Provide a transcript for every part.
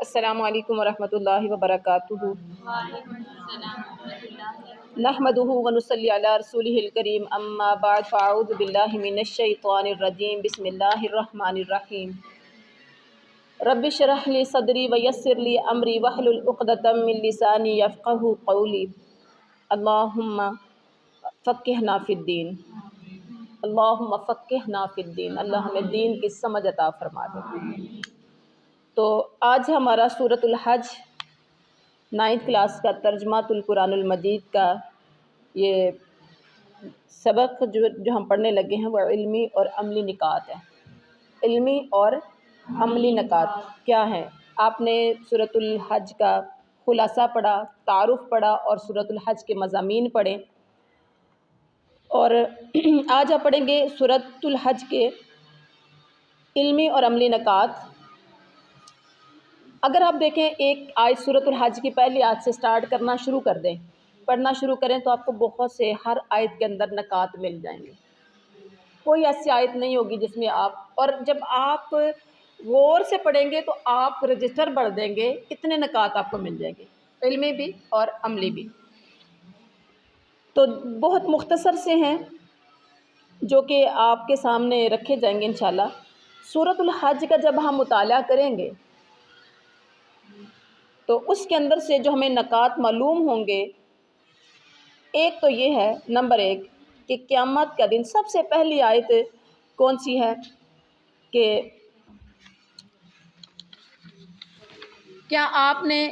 السلام علیکم ورحمۃ اللہ وبرکاتہ۔ نحمدہ ونصلی علی رسولہ الکریم، اما بعد، فاعوذ باللہ من الشیطان الرجیم، بسم اللہ الرحمن الرحیم۔ رب اشرح لی صدری ویسر لی امری واحلل عقدۃ من لسانی یفقہوا قولی۔ اللہم فقہنا فی الدین، اللہم فقہنا فی الدین، اللہ ہمیں دین کی سمجھ عطا فرما دے۔ تو آج ہمارا سورۃ الحج 9th کلاس کا ترجمۃ القرآن المجید کا یہ سبق جو ہم پڑھنے لگے ہیں وہ علمی اور عملی نکات ہیں۔ علمی اور عملی نکات کیا ہیں؟ آپ نے سورۃ الحج کا خلاصہ پڑھا، تعارف پڑھا اور سورۃ الحج کے مضامین پڑھے، اور آج آپ پڑھیں گے سورۃ الحج کے علمی اور عملی نکات۔ اگر آپ دیکھیں ایک آیت سورۃ الحج کی پہلی آیت سے سٹارٹ کرنا شروع کر دیں، پڑھنا شروع کریں تو آپ کو بہت سے ہر آیت کے اندر نکات مل جائیں گے۔ کوئی ایسی آیت نہیں ہوگی جس میں اور جب آپ غور سے پڑھیں گے تو آپ رجسٹر بڑھ دیں گے، اتنے نکات آپ کو مل جائیں گے، علمی بھی اور عملی بھی۔ تو بہت مختصر سے ہیں جو کہ آپ کے سامنے رکھے جائیں گے انشاءاللہ۔ سورۃ الحج کا جب ہم مطالعہ کریں گے تو اس کے اندر سے جو ہمیں نکات معلوم ہوں گے، ایک تو یہ ہے، نمبر 1 کہ قیامت کا دن، سب سے پہلی آیت کون سی ہے کہ کیا آپ نے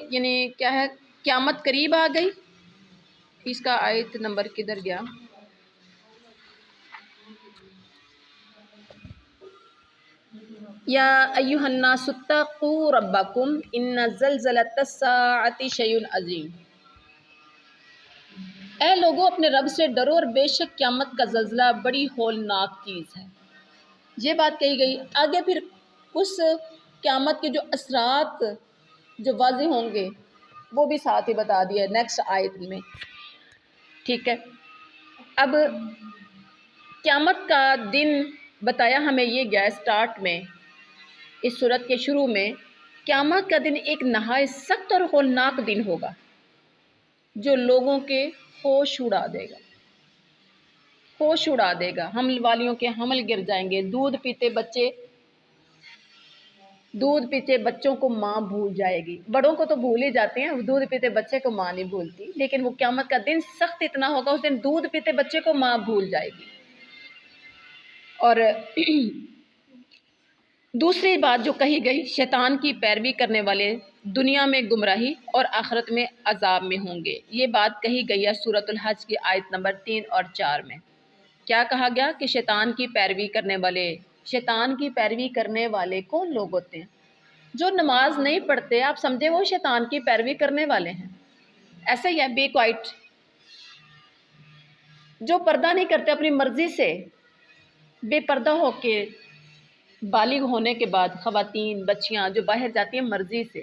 کیا ہے، قیامت قریب آ گئی۔ اس کا آیت نمبر کدھر گیا؟ یا ایھا الناس اتقوا ربکم ان زلزلۃ الساعۃ شیء عظیم۔ اے لوگو اپنے رب سے ڈرو، اور بے شک قیامت کا زلزلہ بڑی ہولناک چیز ہے۔ یہ بات کہی گئی۔ آگے پھر اس قیامت کے جو اثرات جو واضح ہوں گے وہ بھی ساتھ ہی بتا دیا نیکسٹ آیت میں، ٹھیک ہے۔ اب قیامت کا دن بتایا ہمیں یہ گیا سٹارٹ میں، اس سورت کے شروع میں، قیامت کا دن ایک نہایت سخت اور ہولناک دن ہوگا جو لوگوں کے ہوش اڑا دے گا، ہوش اڑا دے گا۔ حمل والیوں کے حمل گر جائیں گے، دودھ پیتے بچوں کو ماں بھول جائے گی۔ بڑوں کو تو بھول ہی جاتے ہیں، دودھ پیتے بچے کو ماں نہیں بھولتی، لیکن وہ قیامت کا دن سخت اتنا ہوگا، اس دن دودھ پیتے بچے کو ماں بھول جائے گی۔ اور دوسری بات جو کہی گئی، شیطان کی پیروی کرنے والے دنیا میں گمراہی اور آخرت میں عذاب میں ہوں گے۔ یہ بات کہی گئی ہے سورۃ الحج کی آیت نمبر 3 اور 4 میں۔ کیا کہا گیا کہ شیطان کی پیروی کرنے والے کون لوگ ہوتے ہیں؟ جو نماز نہیں پڑھتے، آپ سمجھیں وہ شیطان کی پیروی کرنے والے ہیں۔ ایسا ہی ہے، بی کوائٹ۔ جو پردہ نہیں کرتے اپنی مرضی سے، بے پردہ ہو کے بالغ ہونے کے بعد، خواتین بچیاں جو باہر جاتی ہیں مرضی سے۔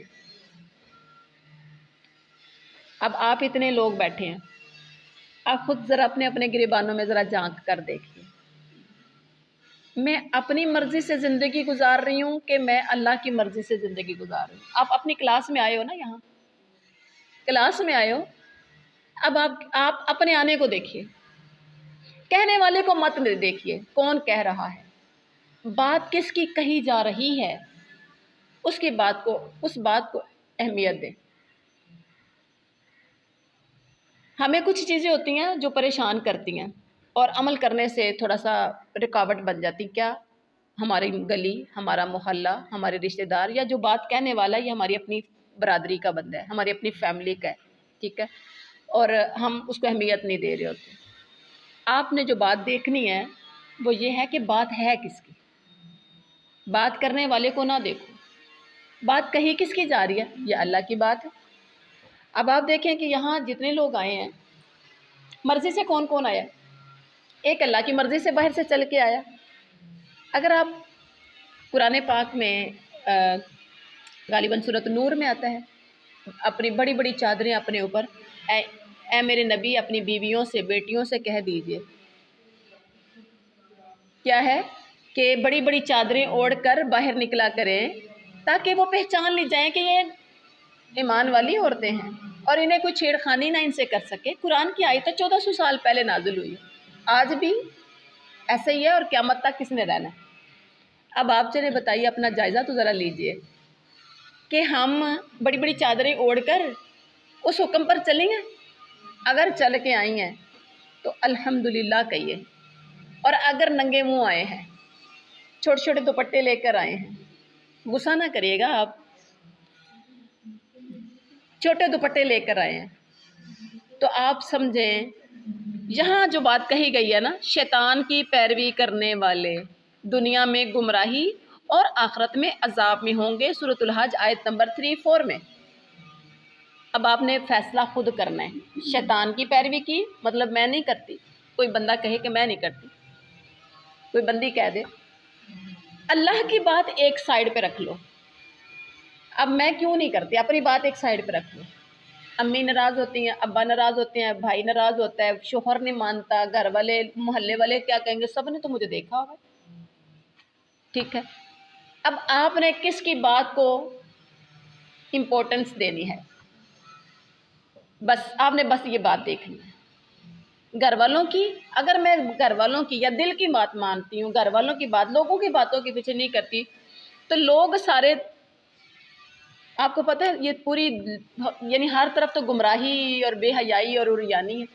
اب آپ اتنے لوگ بیٹھے ہیں، آپ خود ذرا اپنے اپنے گریبانوں میں ذرا جھانک کر دیکھیے، میں اپنی مرضی سے زندگی گزار رہی ہوں کہ میں اللہ کی مرضی سے زندگی گزار رہی ہوں؟ آپ اپنی کلاس میں آئے ہو نا، یہاں کلاس میں آئے ہو، اب آپ اپنے آنے کو دیکھیے، کہنے والے کو مت دیکھیے کون کہہ رہا ہے، بات کس کی کہی جا رہی ہے، اس بات کو اہمیت دیں۔ ہمیں کچھ چیزیں ہوتی ہیں جو پریشان کرتی ہیں اور عمل کرنے سے تھوڑا سا رکاوٹ بن جاتی۔ کیا؟ ہماری گلی، ہمارا محلہ، ہمارے رشتہ دار، یا جو بات کہنے والا یہ ہماری اپنی برادری کا بندہ ہے، ہماری اپنی فیملی کا ہے، ٹھیک ہے، اور ہم اس کو اہمیت نہیں دے رہے ہوتے۔ آپ نے جو بات دیکھنی ہے وہ یہ ہے کہ بات ہے کس کی، بات کرنے والے کو نہ دیکھو، بات کہی کس کی جا رہی ہے، یہ اللہ کی بات ہے۔ اب آپ دیکھیں کہ یہاں جتنے لوگ آئے ہیں، مرضی سے کون کون آیا؟ ایک اللہ کی مرضی سے باہر سے چل کے آیا۔ اگر آپ قرآن پاک میں غالباً سورۃ نور میں آتا ہے، اپنی بڑی بڑی چادریں اپنے اوپر، اے میرے نبی اپنی بیویوں سے، بیٹیوں سے کہہ دیجئے، کیا ہے کہ بڑی بڑی چادریں اوڑھ کر باہر نکلا کریں تاکہ وہ پہچان لی جائیں کہ یہ ایمان والی عورتیں ہیں اور انہیں کوئی چھیڑ خانی نہ ان سے کر سکے۔ قرآن کی آیت 1400 سال پہلے نازل ہوئی، آج بھی ایسے ہی ہے اور قیامت تک کس نے رہنا ہے۔ اب آپ چلے بتائیے، اپنا جائزہ تو ذرا لیجئے کہ ہم بڑی بڑی چادریں اوڑھ کر اس حکم پر چلیں گے؟ اگر چل کے آئی ہیں تو الحمدللہ کہیے، اور اگر ننگے منہ آئے ہیں، چھوٹے چھوٹے دوپٹے لے کر آئے ہیں، غصہ نہ کریے گا آپ، چھوٹے دوپٹے لے کر آئے ہیں تو آپ سمجھیں یہاں جو بات کہی گئی ہے نا، شیطان کی پیروی کرنے والے دنیا میں گمراہی اور آخرت میں عذاب میں ہوں گے، سورۃ الحج آیت نمبر 3-4 میں۔ اب آپ نے فیصلہ خود کرنا ہے۔ شیطان کی پیروی کی مطلب میں نہیں کرتی، کوئی بندہ کہے کہ میں نہیں کرتی، کوئی بندی کہہ دے۔ اللہ کی بات ایک سائیڈ پہ رکھ لو، اب میں کیوں نہیں کرتی، اپنی بات ایک سائیڈ پہ رکھ لو۔ امی ناراض ہوتی ہیں، ابا ناراض ہوتے ہیں، بھائی ناراض ہوتا ہے، شوہر نہیں مانتا، گھر والے محلے والے کیا کہیں گے، سب نے تو مجھے دیکھا ہوگا، ٹھیک ہے۔ اب آپ نے کس کی بات کو امپورٹنس دینی ہے، بس آپ نے بس یہ بات دیکھنی ہے۔ گھر والوں کی، اگر میں گھر والوں کی یا دل کی بات مانتی ہوں، گھر والوں کی بات، لوگوں کی باتوں کے پیچھے نہیں کرتی، تو لوگ سارے، آپ کو پتہ ہے یہ پوری یعنی ہر طرف تو گمراہی اور بے حیائی اور عریانی ہے،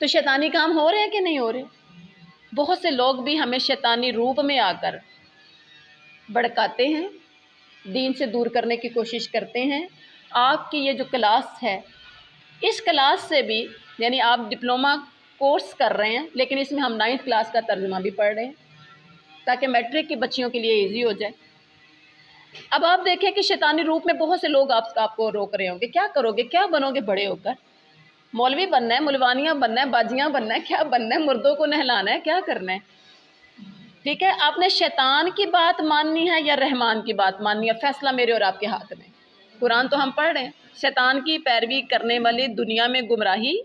تو شیطانی کام ہو رہے ہیں کہ نہیں ہو رہے؟ بہت سے لوگ بھی ہمیں شیطانی روپ میں آ کر بھڑکاتے ہیں، دین سے دور کرنے کی کوشش کرتے ہیں۔ آپ کی یہ جو کلاس ہے، اس کلاس سے بھی، یعنی آپ ڈپلومہ کورس کر رہے ہیں لیکن اس میں ہم 9th کلاس کا ترجمہ بھی پڑھ رہے ہیں تاکہ میٹرک کی بچیوں کے لیے ایزی ہو جائے۔ اب آپ دیکھیں کہ شیطانی روپ میں بہت سے لوگ آپ کو روک رہے ہوں گے، کیا کرو گے، کیا بنو گے بڑے ہو کر؟ مولوی بننا ہے، ملوانیاں بننا ہے، باجیاں بننا ہے، کیا بننا ہے، مردوں کو نہلانا ہے، کیا کرنا ہے؟ ٹھیک ہے، آپ نے شیطان کی بات ماننی ہے یا رحمان کی بات ماننی ہے، فیصلہ میرے اور آپ کے ہاتھ میں۔ قرآن تو ہم پڑھ رہے ہیں، شیطان کی پیروی کرنے والے دنیا میں گمراہی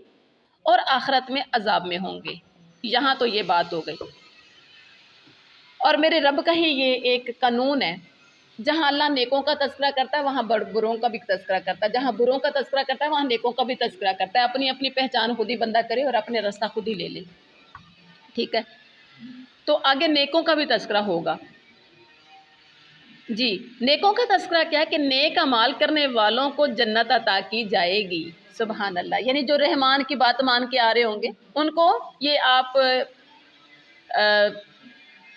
اور آخرت میں عذاب میں ہوں گے، یہاں تو یہ بات ہو گئی۔ اور میرے رب کا ہی یہ ایک قانون ہے، جہاں اللہ نیکوں کا تذکرہ کرتا ہے وہاں بروں کا بھی تذکرہ کرتا ہے، جہاں بروں کا تذکرہ کرتا ہے وہاں نیکوں کا بھی تذکرہ کرتا ہے۔ اپنی اپنی پہچان خود ہی بندہ کرے اور اپنے راستہ خود ہی لے لے، ٹھیک ہے۔ تو آگے نیکوں کا بھی تذکرہ ہوگا۔ جی، نیکوں کا تذکرہ کیا ہے کہ نیک اعمال کرنے والوں کو جنت عطا کی جائے گی، سبحان اللہ، یعنی جو رحمان کی بات مان کے آ رہے ہوں گے ان کو یہ آپ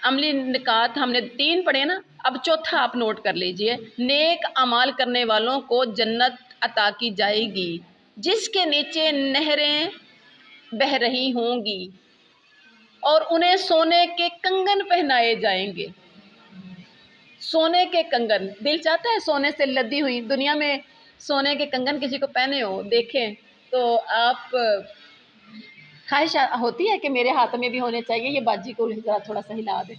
عملی نکات ہم نے 3 پڑھے نا، اب چوتھا آپ نوٹ کر لیجئے، نیک اعمال کرنے والوں کو جنت عطا کی جائے گی جس کے نیچے نہریں بہہ رہی ہوں گی اور انہیں سونے کے کنگن پہنائے جائیں گے۔ سونے کے کنگن، دل چاہتا ہے سونے سے لدی ہوئی، دنیا میں سونے کے کنگن کسی کو پہنے ہو دیکھیں تو آپ خواہش ہوتی ہے کہ میرے ہاتھ میں بھی ہونے چاہیے، یہ باجی کو ذرا تھوڑا سا ہلا دے،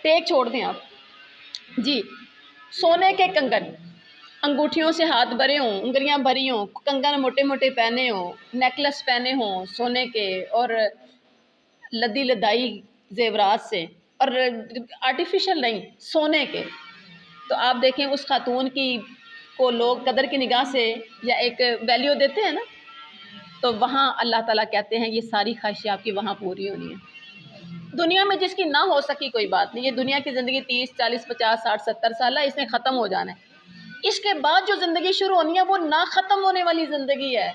ٹیک چھوڑ دیں آپ۔ جی، سونے کے کنگن، انگوٹھیوں سے ہاتھ بھرے ہوں، انگلیاں بھری ہوں، کنگن موٹے موٹے پہنے ہوں، نیکلس پہنے ہوں سونے کے اور لدی لدائی زیورات سے، اور آرٹیفیشل نہیں، سونے کے، تو آپ دیکھیں اس خاتون کی کو لوگ قدر کی نگاہ سے یا ایک ویلیو دیتے ہیں نا، تو وہاں اللہ تعالیٰ کہتے ہیں یہ ساری خواہشیں آپ کی وہاں پوری ہونی ہیں۔ دنیا میں جس کی نہ ہو سکی کوئی بات نہیں، یہ دنیا کی زندگی 30 40 50 60 70 سال ہے، اس نے ختم ہو جانا ہے۔ اس کے بعد جو زندگی شروع ہونی ہے وہ نہ ختم ہونے والی زندگی ہے،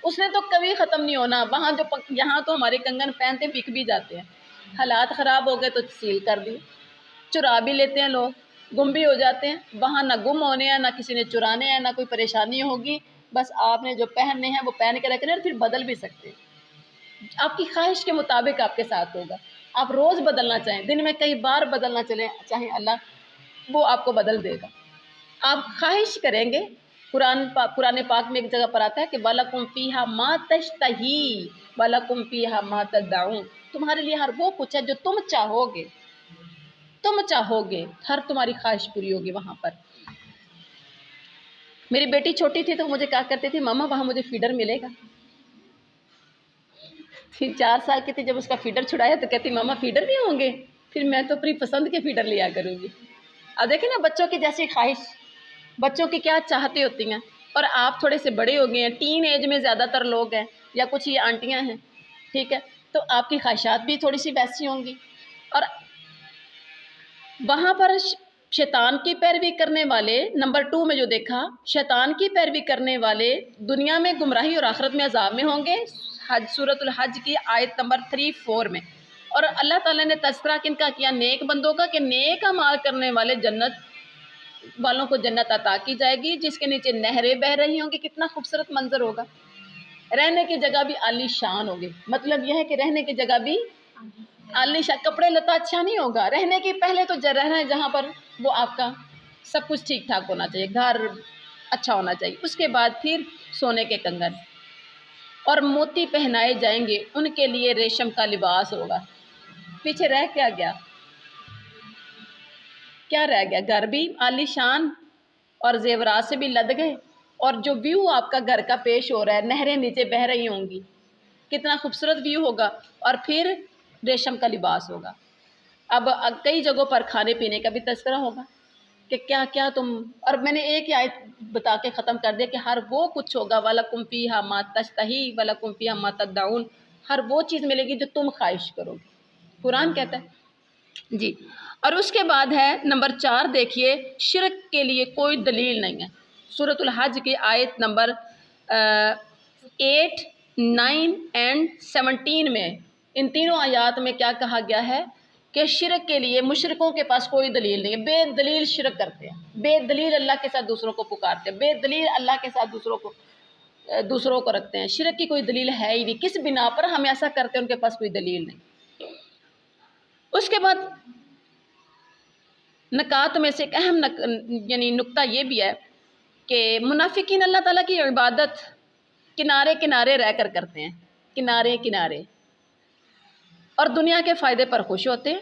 اس نے تو کبھی ختم نہیں ہونا۔ وہاں جو یہاں تو ہمارے کنگن پہنتے بک بھی جاتے ہیں، حالات خراب ہو گئے تو سیل کر دیے، چرا بھی لیتے ہیں لوگ، گم بھی ہو جاتے ہیں، وہاں نہ گم ہونے ہیں، نہ کسی نے چرانے ہیں، نہ کوئی پریشانی ہوگی، بس آپ نے جو پہننے ہیں وہ پہن کے رکھنے ہیں، اور پھر بدل بھی سکتے ہیں، آپ کی خواہش کے مطابق آپ کے ساتھ ہوگا۔ آپ روز بدلنا چاہیں، دن میں کئی بار بدلنا چاہیں، اللہ وہ آپ کو بدل دے گا۔ آپ خواہش کریں گے، قرآن پاک میں ایک جگہ پر آتا ہے کہ وَلَكُمْ فِيهَا مَا تَشْتَهِي وَلَكُمْ فِيهَا مَا تَدَّعُونَ، تمہارے لیے ہر وہ کچھ ہے جو تم چاہو گے، ہر تمہاری خواہش پوری ہوگی وہاں پر۔ میری بیٹی چھوٹی تھی تو مجھے کہا کرتی تھی ماما وہاں مجھے فیڈر ملے گا، پھر 4 سال کی تھی جب اس کا فیڈر چھڑایا تو کہتی ماما فیڈر بھی ہوں گے، پھر میں تو اپنی پسند کے فیڈر لیا کروں گی۔ اب دیکھیں نا بچوں کی جیسی خواہش، بچوں کی کیا چاہتے ہوتی ہیں، اور آپ تھوڑے سے بڑے ہو گئے ہیں، ٹین ایج میں زیادہ تر لوگ ہیں یا کچھ یہ آنٹیاں ہیں، ٹھیک ہے، تو آپ کی خواہشات بھی تھوڑی سی ویسی ہوں گی، اور وہاں پر شیطان کی پیروی کرنے والے، نمبر 2 میں جو دیکھا، شیطان کی پیروی کرنے والے دنیا میں گمراہی اور آخرت میں عذاب میں ہوں گے، سورۃ الحج کی آیت نمبر 3-4 میں۔ اور اللہ تعالیٰ نے تذکرہ کن کا کیا؟ نیک بندوں کا، کہ نیک اعمال کرنے والے جنت والوں کو جنت عطا کی جائے گی جس کے نیچے نہریں بہہ رہی ہوں گی۔ کتنا خوبصورت منظر ہوگا، رہنے کی جگہ بھی عالی شان ہوگی، مطلب یہ ہے کہ رہنے کی جگہ بھی عالی شان، کپڑے لتا اچھا نہیں ہوگا، رہنے کی پہلے تو رہنا ہے جہاں پر وہ آپ کا سب کچھ ٹھیک ٹھاک ہونا چاہیے، گھر اچھا ہونا چاہیے، اس کے بعد پھر سونے کے کنگن اور موتی پہنائے جائیں گے، ان کے لیے ریشم کا لباس ہوگا۔ پیچھے رہ کیا گیا؟ کیا رہ گیا؟ گھر بھی عالی شان اور زیورات سے بھی لد گئے، اور جو ویو آپ کا گھر کا پیش ہو رہا ہے، نہریں نیچے بہہ رہی ہوں گی، کتنا خوبصورت ویو ہوگا، اور پھر ریشم کا لباس ہوگا۔ اب کئی جگہوں پر کھانے پینے کا بھی تذکرہ ہوگا کہ کیا کیا تم، اور میں نے ایک ہی آیت بتا کے ختم کر دیا کہ ہر وہ کچھ ہوگا، وَلَكُمْ فِيهَا مَا تَشْتَهِي وَلَكُمْ فِيهَا مَا تَدَّعُونَ، ہر وہ چیز ملے گی جو تم خواہش کرو گے، قرآن کہتا ہے جی۔ اور اس کے بعد ہے نمبر 4، دیکھیے شرک کے لیے کوئی دلیل نہیں ہے، سورۃ الحج کی آیت نمبر 8، 9 and 17 میں، ان تینوں آیات میں کیا کہا گیا ہے کہ شرک کے لیے مشرکوں کے پاس کوئی دلیل نہیں ہے، بے دلیل شرک کرتے ہیں، بے دلیل اللہ کے ساتھ دوسروں کو پکارتے ہیں، بے دلیل اللہ کے ساتھ دوسروں کو رکھتے ہیں، شرک کی کوئی دلیل ہے ہی نہیں، کس بنا پر ہم ایسا کرتے ہیں ان کے پاس کوئی دلیل نہیں۔ اس کے بعد نکات میں سے ایک اہم یعنی نقطہ یہ بھی ہے کہ منافقین اللہ تعالیٰ کی عبادت کنارے کنارے رہ کر کرتے ہیں، کنارے کنارے، اور دنیا کے فائدے پر خوش ہوتے ہیں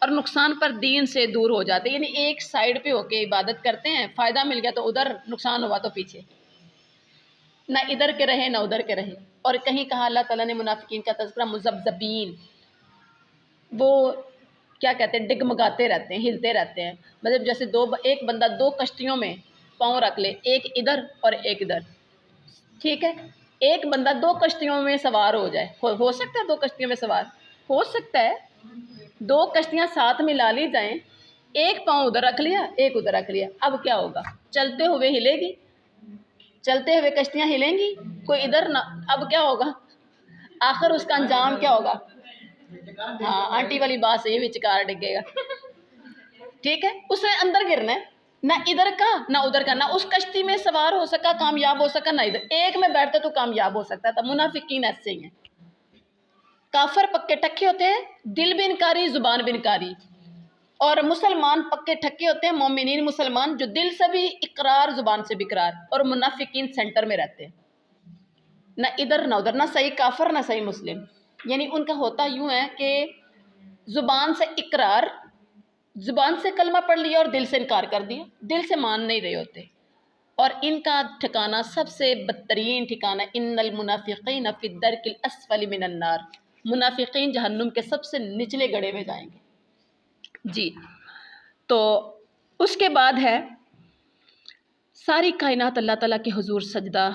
اور نقصان پر دین سے دور ہو جاتے ہیں، یعنی ایک سائیڈ پہ ہو کے عبادت کرتے ہیں، فائدہ مل گیا تو ادھر، نقصان ہوا تو پیچھے، نہ ادھر کے رہے نہ ادھر کے رہے۔ اور کہیں کہا اللہ تعالیٰ نے منافقین کا تذکرہ مذبذبین، وہ کیا کہتے ہیں، ڈگمگاتے رہتے ہیں، ہلتے رہتے ہیں، مطلب جیسے ایک بندہ 2 کشتیوں میں پاؤں رکھ لے، ایک ادھر اور ایک ادھر، ٹھیک ہے، ایک بندہ 2 کشتیوں میں سوار ہو جائے، ہو سکتا ہے 2 کشتیوں میں سوار ہو سکتا ہے، 2 کشتیاں ساتھ ملا لی جائیں، ایک پاؤں ادھر رکھ لیا ایک ادھر رکھ لیا، اب کیا ہوگا؟ چلتے ہوئے ہلے گی، چلتے ہوئے کشتیاں ہلیں گی، کوئی ادھر نہ، اب کیا ہوگا؟ آخر اس کا انجام کیا ہوگا؟ ہاں آنٹی والی بات سے یہ بھی چکار ڈگے گا، ٹھیک ہے، اس نے اندر گرنا ہے، نہ ادھر کا نہ ادھر کا، نہ اس کشتی میں سوار ہو سکا کامیاب ہو سکا، نہ ادھر، ایک میں بیٹھتا تو کامیاب ہو سکتا تھا۔ منافقین ایسے ہی ہیں، کافر پکے ٹکے ہوتے ہیں، دل بھی انکاری زبان بھی انکاری، اور مسلمان پکے ٹھکے ہوتے ہیں، مومنین مسلمان جو دل سے بھی اقرار زبان سے بھی اقرار، اور منافقین سینٹر میں رہتے ہیں، نہ ادھر نہ ادھر، نہ صحیح کافر نہ صحیح مسلم، یعنی ان کا ہوتا یوں ہے کہ زبان سے اقرار، زبان سے کلمہ پڑھ لیا اور دل سے انکار کر دیا، دل سے مان نہیں رہے ہوتے، اور ان کا ٹھکانہ سب سے بدترین ٹھکانہ، ان المنافقین فی الدرک الاسفل من النار، منافقین جہنم کے سب سے نچلے گڑھے میں جائیں گے جی۔ تو اس کے بعد ہے ساری کائنات اللہ تعالیٰ کے حضور سجدہ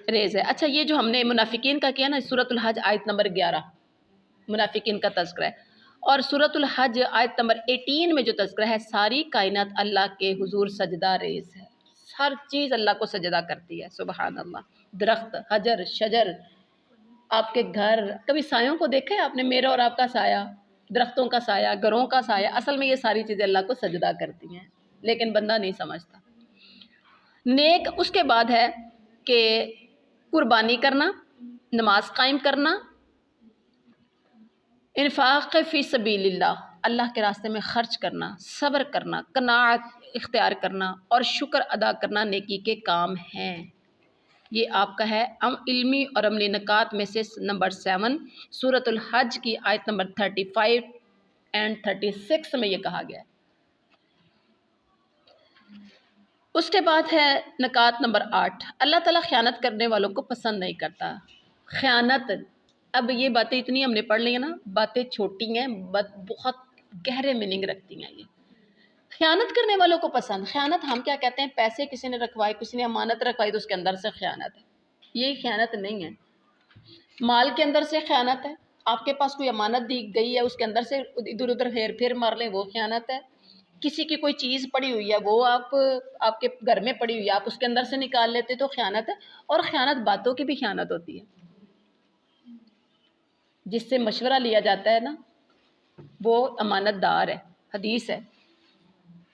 ریز ہے۔ اچھا یہ جو ہم نے منافقین کا کیا نا، سورۃ الحج آیت نمبر 11 منافقین کا تذکرہ ہے، اور سورۃ الحج آیت نمبر 18 میں جو تذکرہ ہے، ساری کائنات اللہ کے حضور سجدہ ریز ہے، ہر چیز اللہ کو سجدہ کرتی ہے، سبحان اللہ، درخت، حجر، شجر، آپ کے گھر، کبھی سایوں کو دیکھا ہے آپ نے؟ میرا اور آپ کا سایہ، درختوں کا سایہ، گھروں کا سایہ، اصل میں یہ ساری چیزیں اللہ کو سجدہ کرتی ہیں، لیکن بندہ نہیں سمجھتا۔ نیک اس کے بعد ہے کہ قربانی کرنا، نماز قائم کرنا، انفاق فی سبیل اللہ، اللہ کے راستے میں خرچ کرنا، صبر کرنا، قناعت اختیار کرنا، اور شکر ادا کرنا نیکی کے کام ہیں۔ یہ آپ کا ہے علمی اور عملی نکات میں سے نمبر 7، سورۃ الحج کی آیت نمبر 35 and 36 میں یہ کہا گیا ہے۔ اس کے بعد ہے نکات نمبر 8، اللہ تعالیٰ خیانت کرنے والوں کو پسند نہیں کرتا۔ خیانت، اب یہ باتیں اتنی ہم نے پڑھ لی ہیں نا، باتیں چھوٹی ہیں، بہت گہرے میننگ رکھتی ہیں یہ۔ خیانت کرنے والوں کو پسند، خیانت ہم کیا کہتے ہیں، پیسے کسی نے رکھوائے، کسی نے امانت رکھوائی تو اس کے اندر سے خیانت ہے، یہ خیانت نہیں ہے۔ مال کے اندر سے خیانت ہے، آپ کے پاس کوئی امانت دی گئی ہے اس کے اندر سے ادھر ادھر ہیر پھیر مار لیں، وہ خیانت ہے۔ کسی کی کوئی چیز پڑی ہوئی ہے، وہ آپ کے گھر میں پڑی ہوئی ہے، آپ اس کے اندر سے نکال لیتے تو خیانت ہے۔ اور خیانت باتوں کی بھی خیانت ہوتی ہے، جس سے مشورہ لیا جاتا ہے نا وہ امانت دار ہے، حدیث ہے۔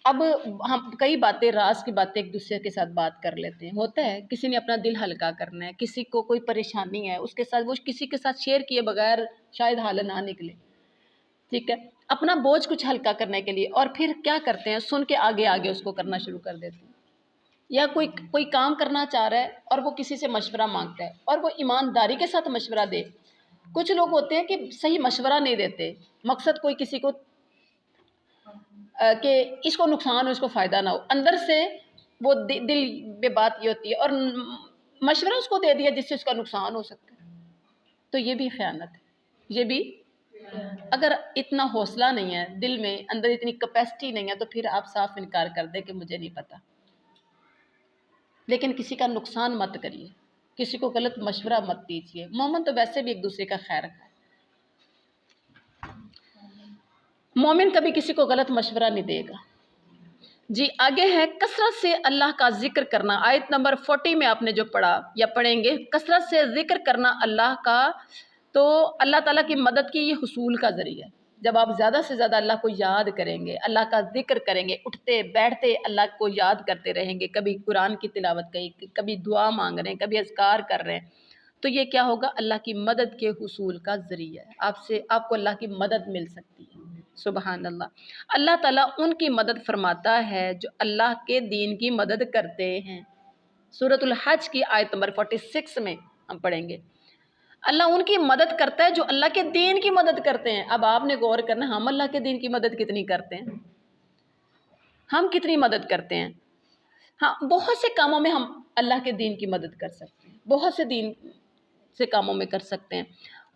اب ہم کئی باتیں، راز کی باتیں ایک دوسرے کے ساتھ بات کر لیتے ہیں، ہوتا ہے کسی نے اپنا دل ہلکا کرنا ہے، کسی کو کوئی پریشانی ہے اس کے ساتھ، وہ کسی کے ساتھ شیئر کیے بغیر شاید حال نہ نکلے، ٹھیک ہے، اپنا بوجھ کچھ ہلکا کرنے کے لیے، اور پھر کیا کرتے ہیں، سن کے آگے آگے اس کو کرنا شروع کر دیتے ہیں۔ یا کوئی کام کرنا چاہ رہا ہے اور وہ کسی سے مشورہ مانگتا ہے اور وہ ایمانداری کے ساتھ مشورہ دے۔ کچھ لوگ ہوتے ہیں کہ صحیح مشورہ نہیں دیتے، مقصد کوئی کسی کو کہ اس کو نقصان ہو، اس کو فائدہ نہ ہو، اندر سے وہ دل میں بات یہ ہوتی ہے اور مشورہ اس کو دے دیا جس سے اس کا نقصان ہو سکتا ہے، تو یہ بھی خیانت ہے، یہ بھی۔ اگر اتنا حوصلہ نہیں ہے دل میں، اندر اتنی کیپیسٹی نہیں ہے، تو پھر آپ صاف انکار کر دیں کہ مجھے نہیں پتا، لیکن کسی کا نقصان مت کریے، کسی کو غلط مشورہ مت دیجیے۔ مومن تو ویسے بھی ایک دوسرے کا خیر ہے، مومن کبھی کسی کو غلط مشورہ نہیں دے گا۔ جی آگے ہے کثرت سے اللہ کا ذکر کرنا، آیت نمبر 40 میں آپ نے جو پڑھا یا پڑھیں گے، کثرت سے ذکر کرنا اللہ کا، تو اللہ تعالیٰ کی مدد کی یہ حصول کا ذریعہ ہے۔ جب آپ زیادہ سے زیادہ اللہ کو یاد کریں گے، اللہ کا ذکر کریں گے، اٹھتے بیٹھتے اللہ کو یاد کرتے رہیں گے، کبھی قرآن کی تلاوت کبھی دعا مانگ رہے ہیں، کبھی اذکار کر رہے ہیں، تو یہ کیا ہوگا، اللہ کی مدد کے حصول کا ذریعہ ہے، آپ کو اللہ کی مدد مل سکتی ہے۔ سبحان اللہ، اللہ تعالیٰ ان کی مدد فرماتا ہے جو اللہ کے دین کی مدد کرتے ہیں۔ سورۃ الحج کی آیت نمبر 46 میں ہم پڑھیں گے، اللہ ان کی مدد کرتا ہے جو اللہ کے دین کی مدد کرتے ہیں۔ اب آپ نے غور کرنا، ہم اللہ کے دین کی مدد کتنی کرتے ہیں، ہم کتنی مدد کرتے ہیں؟ ہاں، بہت سے کاموں میں ہم اللہ کے دین کی مدد کر سکتے ہیں، بہت سے دین سے کاموں میں کر سکتے ہیں۔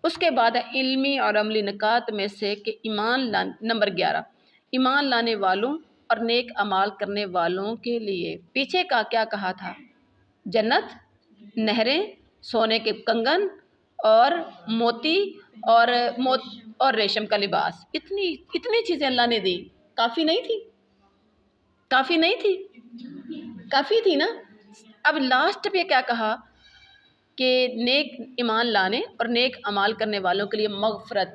اس کے بعد علمی اور عملی نکات میں سے کہ نمبر 11، ایمان لانے والوں اور نیک اعمال کرنے والوں کے لیے پیچھے کا کیا کہا تھا، جنت، نہریں، سونے کے کنگن اور موتی اور ریشم کا لباس، اتنی چیزیں اللہ نے دی، کافی نہیں تھی؟ کافی نہیں تھی؟ کافی تھی نا۔ اب لاسٹ پہ کیا کہا کہ نیک ایمان لانے اور نیک اعمال کرنے والوں کے لیے مغفرت،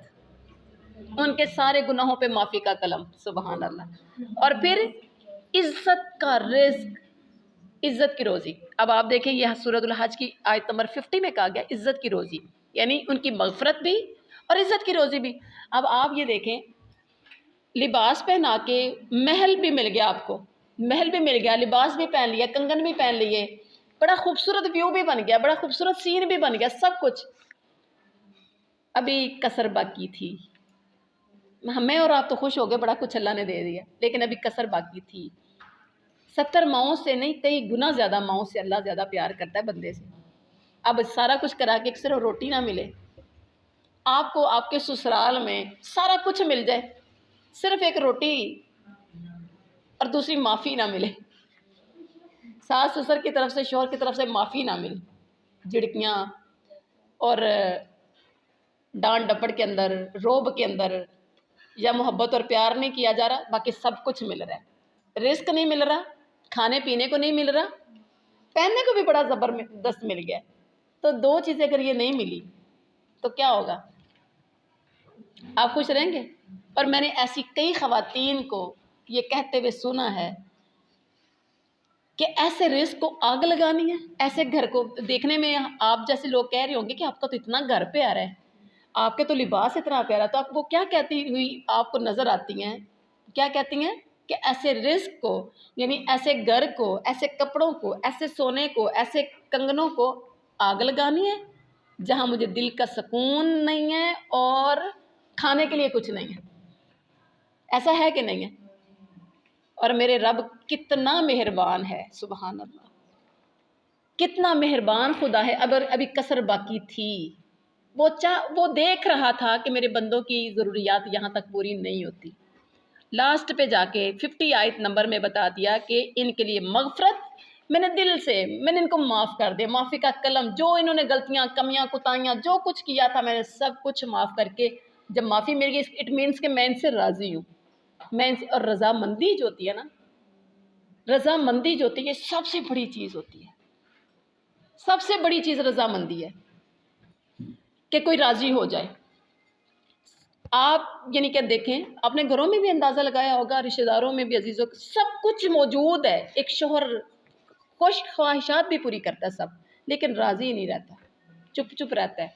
ان کے سارے گناہوں پہ معافی کا کلم، سبحان اللہ، اور پھر عزت کا رزق، عزت کی روزی۔ اب آپ دیکھیں یہ سورۃ الحج کی آیت نمبر 50 میں کہا گیا عزت کی روزی، یعنی ان کی مغفرت بھی اور عزت کی روزی بھی۔ اب آپ یہ دیکھیں، لباس پہنا کے محل بھی مل گیا، آپ کو محل بھی مل گیا، لباس بھی پہن لیا، کنگن بھی پہن لیے، بڑا خوبصورت ویو بھی بن گیا، بڑا خوبصورت سین بھی بن گیا، سب کچھ، ابھی کسر باقی تھی۔ ہمیں اور آپ تو خوش ہو گئے، بڑا کچھ اللہ نے دے دیا، لیکن ابھی کسر باقی تھی۔ 70 ماؤں سے نہیں، 23 گنا زیادہ ماؤں سے اللہ زیادہ پیار کرتا ہے بندے سے۔ اب سارا کچھ کرا کے صرف روٹی نہ ملے، آپ کو آپ کے سسرال میں سارا کچھ مل جائے، صرف ایک روٹی اور دوسری معافی نہ ملے، ساس سسر کی طرف سے، شوہر کی طرف سے معافی نہ ملے، جھڑکیاں اور ڈانٹ ڈپٹ کے اندر، روب کے اندر، یا محبت اور پیار نہیں کیا جا رہا، باقی سب کچھ مل رہا ہے، رزق نہیں مل رہا، کھانے پینے کو نہیں مل رہا، پہننے کو بھی بڑا زبردست مل گیا، تو دو چیزیں اگر یہ نہیں ملی تو کیا ہوگا، آپ خوش رہیں گے؟ اور میں نے ایسی کئی خواتین کو یہ کہتے ہوئے سنا ہے کہ ایسے رزق کو آگ لگانی ہے، ایسے گھر کو دیکھنے میں آپ جیسے لوگ کہہ رہے ہوں گے کہ آپ کا تو اتنا گھر پیارا ہے، آپ کے تو لباس اتنا پیارا، تو آپ وہ کیا کہتی ہوئی آپ کو نظر آتی ہیں، کیا کہتی ہیں کہ ایسے رزق کو، یعنی ایسے گھر کو، ایسے کپڑوں کو، ایسے سونے کو، ایسے کنگنوں کو آگ لگانی ہے جہاں مجھے دل کا سکون نہیں ہے اور کھانے کے لیے کچھ نہیں ہے، ایسا ہے کہ نہیں ہے؟ اور میرے رب کتنا مہربان ہے، سبحان اللہ، کتنا مہربان خدا ہے۔ اگر ابھی کسر باقی تھی، وہ دیکھ رہا تھا کہ میرے بندوں کی ضروریات یہاں تک پوری نہیں ہوتی، لاسٹ پہ جا کے 50 آیت نمبر میں بتا دیا کہ ان کے لیے مغفرت، میں نے دل سے میں نے ان کو معاف کر دیا، معافی کا کلم، جو انہوں نے غلطیاں کمیاں کوتاہیاں جو کچھ کیا تھا میں نے سب کچھ معاف کر کے جب معافی مل گئی، اٹ مینس کہ میں ان سے راضی ہوں، میں ان سے، اور رضامندی جو ہوتی ہے نا، رضامندی جو ہوتی ہے یہ سب سے بڑی چیز ہوتی ہے، سب سے بڑی چیز رضامندی ہے کہ کوئی راضی ہو جائے۔ آپ یعنی کہ دیکھیں اپنے گھروں میں بھی اندازہ لگایا ہوگا، رشتہ داروں میں بھی، عزیزوں، سب کچھ موجود ہے، ایک شوہر خوش خواہشات بھی پوری کرتا ہے سب، لیکن راضی نہیں رہتا، چپ چپ رہتا ہے،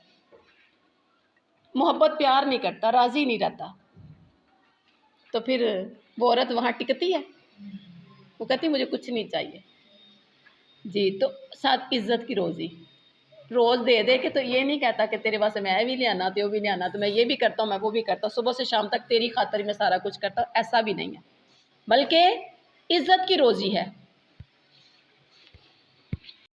محبت پیار نہیں کرتا، راضی نہیں رہتا، تو پھر وہ عورت وہاں ٹکتی ہے، وہ کہتی مجھے کچھ نہیں چاہیے جی۔ تو ساتھ عزت کی روزی، روز دے دے کے تو یہ نہیں کہتا کہ تیرے واسطے میں بھی لے آنا تو بھی لے آنا، تو میں یہ بھی کرتا ہوں میں وہ بھی کرتا ہوں، صبح سے شام تک تیری خاطر میں سارا کچھ کرتا ہوں، ایسا بھی نہیں ہے، بلکہ عزت کی روزی ہے۔